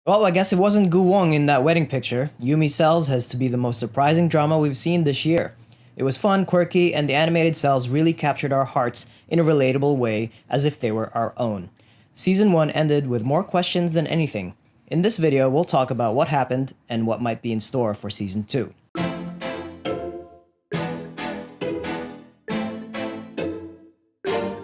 Well, I guess it wasn't Gu Wong in that wedding picture. Yumi Cells has to be the most surprising drama we've seen this year. It was fun, quirky, and the animated cells really captured our hearts in a relatable way as if they were our own. Season 1 ended with more questions than anything. In this video, we'll talk about what happened and what might be in store for Season 2.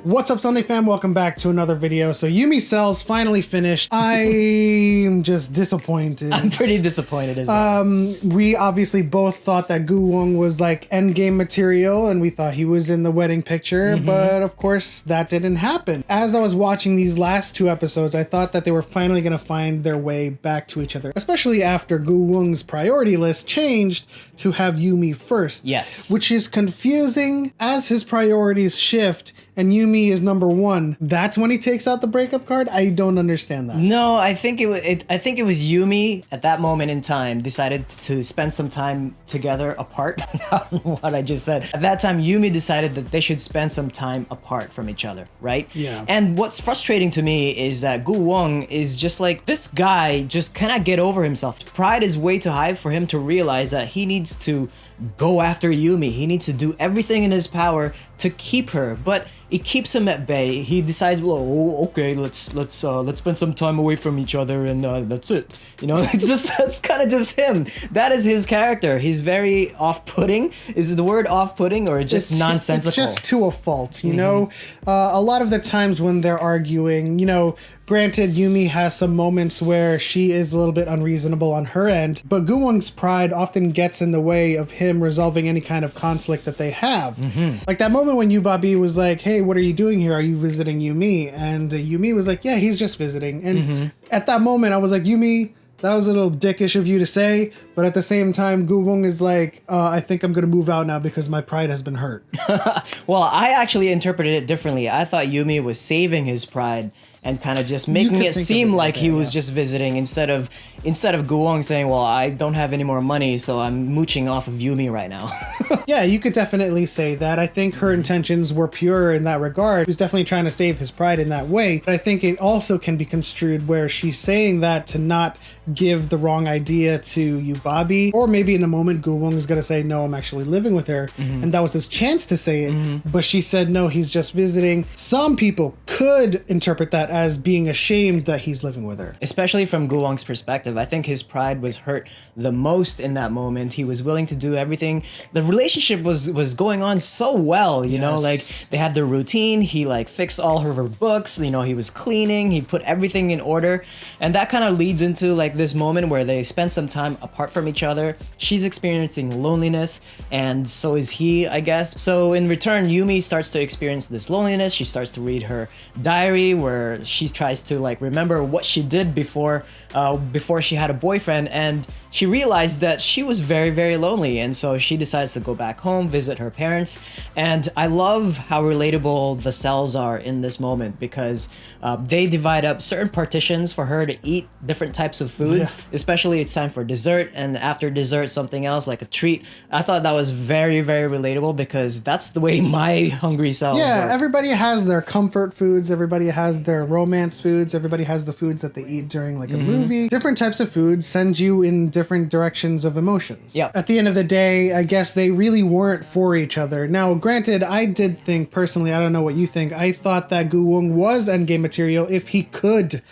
What's up, Sunday fam? Welcome back to another video. So Yumi Cells finally finished. I'm just disappointed. I'm pretty disappointed as well. We obviously both thought that Gu Wong was like endgame material and we thought he was in the wedding picture, but of course that didn't happen. As I was watching these last two episodes, I thought that they were finally going to find their way back to each other, especially after Gu Wong's priority list changed to have Yumi first. Yes. Which is confusing as his priorities shift and Yumi is number one. That's when he takes out the breakup card? I don't understand that. No, I think it was. I think it was Yumi at that moment in time decided to spend some time together apart. I don't know what I just said. At that time, Yumi decided that they should spend some time apart from each other, right? Yeah. And what's frustrating to me is that Gu Wong is just like, this guy just cannot get over himself. Pride is way too high for him to realize that he needs to go after Yumi. He needs to do everything in his power to keep her, but it keeps him at bay. He decides, well, okay, let's spend some time away from each other, and that's it. You know, that's kind of just him. That is his character. He's very off-putting. Is the word off-putting or just nonsensical? It's just to a fault, you know? A lot of the times when they're arguing, you know, granted, Yumi has some moments where she is a little bit unreasonable on her end, but Gu Wong's pride often gets in the way of him resolving any kind of conflict that they have. Like that moment when Yubabi was like, hey, what are you doing here? Are you visiting Yumi? And Yumi was like, yeah, he's just visiting. And at that moment, I was like, Yumi, that was a little dickish of you to say, but at the same time, Gu Wong is like, I think I'm going to move out now because my pride has been hurt. Well, I actually interpreted it differently. I thought Yumi was saving his pride and kind of just making it seem like he was just visiting instead of Gu Wong saying, well, I don't have any more money, so I'm mooching off of Yumi right now. Yeah, you could definitely say that. I think her intentions were pure in that regard. He was definitely trying to save his pride in that way. But I think it also can be construed where she's saying that to not give the wrong idea to Yubabi. Or maybe in the moment, Gu Wong is going to say, no, I'm actually living with her. And that was his chance to say it. But she said, no, he's just visiting. Some people could interpret that as being ashamed that he's living with her. Especially from Gu Wong's perspective, I think his pride was hurt the most in that moment. He was willing to do everything. The relationship was going on so well, you know, like they had their routine. He like fixed all of her books, you know, he was cleaning, he put everything in order. And that kind of leads into like this moment where they spend some time apart from each other. She's experiencing loneliness and so is he, I guess. So in return, Yumi starts to experience this loneliness. She starts to read her diary where she tries to like remember what she did before she had a boyfriend, and she realized that she was very, very lonely, and so she decides to go back home, visit her parents. And I love how relatable the cells are in this moment because they divide up certain partitions for her to eat different types of foods, especially it's time for dessert, and after dessert something else like a treat. I thought that was very, very relatable because that's the way my hungry cells work. Everybody has their comfort foods, everybody has their romance foods, everybody has the foods that they eat during like a movie. Different types of foods send you in different directions of emotions. At the end of the day, I guess they really weren't for each other. Now, granted, I did think personally, I don't know what you think, I thought that Gu Wong was endgame material if he could,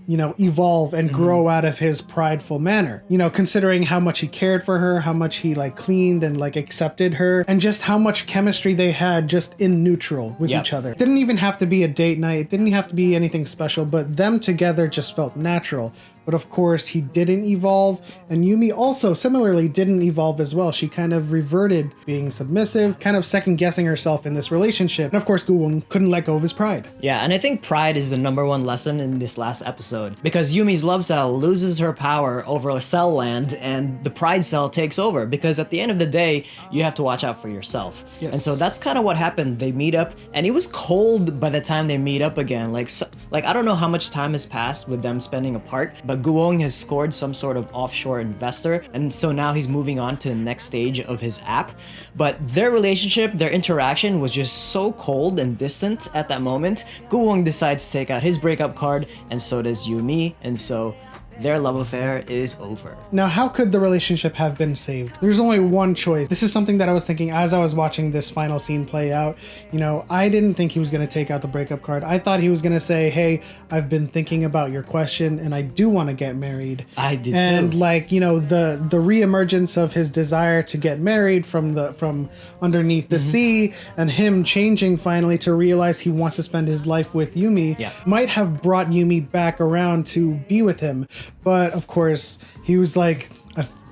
you know, evolve and grow out of his prideful manner. You know, considering how much he cared for her, how much he like cleaned and like accepted her, and just how much chemistry they had just in neutral with each other. It didn't even have to be a date night, it didn't have to be anything special, but them together just felt natural. But of course, he didn't evolve, and Yumi also similarly didn't evolve as well. She kind of reverted being submissive, kind of second-guessing herself in this relationship. And of course, Gu Wong couldn't let go of his pride. Yeah, and I think pride is the number one lesson in this last episode because Yumi's love cell loses her power over a cell land and the pride cell takes over because at the end of the day, you have to watch out for yourself. And so that's kind of what happened. They meet up and it was cold by the time they meet up again. Like I don't know how much time has passed with them spending apart, but Gu Wong has scored some sort of offshore investor, and so now he's moving on to the next stage of his app. But their relationship, their interaction was just so cold and distant at that moment. Gu Wong decides to take out his breakup card, and so does Yumi, and so their love affair is over. Now, how could the relationship have been saved? There's only one choice. This is something that I was thinking as I was watching this final scene play out. You know, I didn't think he was going to take out the breakup card. I thought he was going to say, hey, I've been thinking about your question and I do want to get married. I did and too. like, you know, the reemergence of his desire to get married from underneath the sea, and him changing finally to realize he wants to spend his life with Yumi might have brought Yumi back around to be with him. But of course, he was like,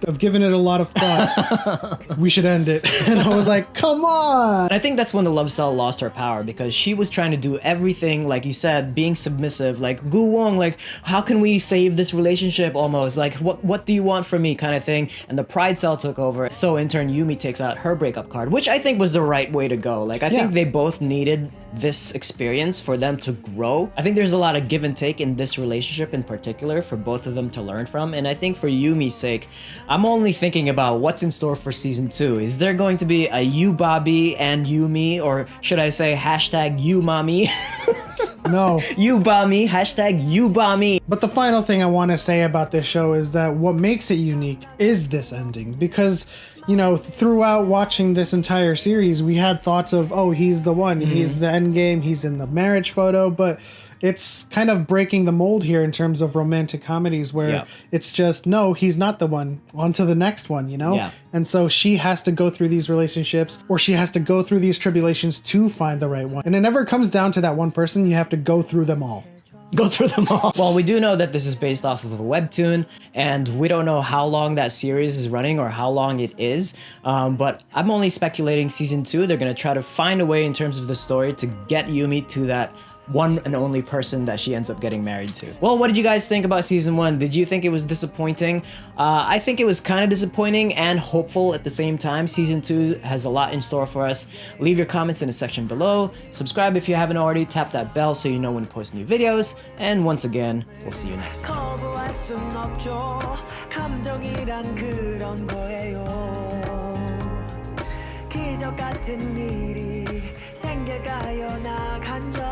I've given it a lot of thought. We should end it. And I was like, come on. And I think that's when the love cell lost her power, because she was trying to do everything, like you said, being submissive, like Gu Woong, like, how can we save this relationship almost? Like, what do you want from me kind of thing? And the pride cell took over. So in turn, Yumi takes out her breakup card, which I think was the right way to go. Like, I think they both needed this experience for them to grow. I think there's a lot of give and take in this relationship in particular for both of them to learn from. And I think for Yumi's sake, I'm only thinking about what's in store for season 2. Is there going to be a you Bobby and Yumi, or should I say hashtag you mommy? No. You Bami, hashtag you Bami. But the final thing I want to say about this show is that what makes it unique is this ending, because you know, throughout watching this entire series, we had thoughts of, oh, he's the one, he's the end game, he's in the marriage photo, but it's kind of breaking the mold here in terms of romantic comedies where it's just, no, he's not the one, on to the next one, you know? Yeah. And so she has to go through these relationships, or she has to go through these tribulations to find the right one. And it never comes down to that one person, you have to go through them all. Go through them all. Well, we do know that this is based off of a webtoon, and we don't know how long that series is running or how long it is, but I'm only speculating season 2, they're going to try to find a way in terms of the story to get Yumi to that one and only person that she ends up getting married to. Well, what did you guys think about season 1? Did you think it was disappointing? I think it was kind of disappointing and hopeful at the same time. Season 2 has a lot in store for us. Leave your comments in the section below. Subscribe if you haven't already. Tap that bell so you know when we post new videos. And once again, we'll see you next time. 기적 같은 일이 생겨가요 나 간절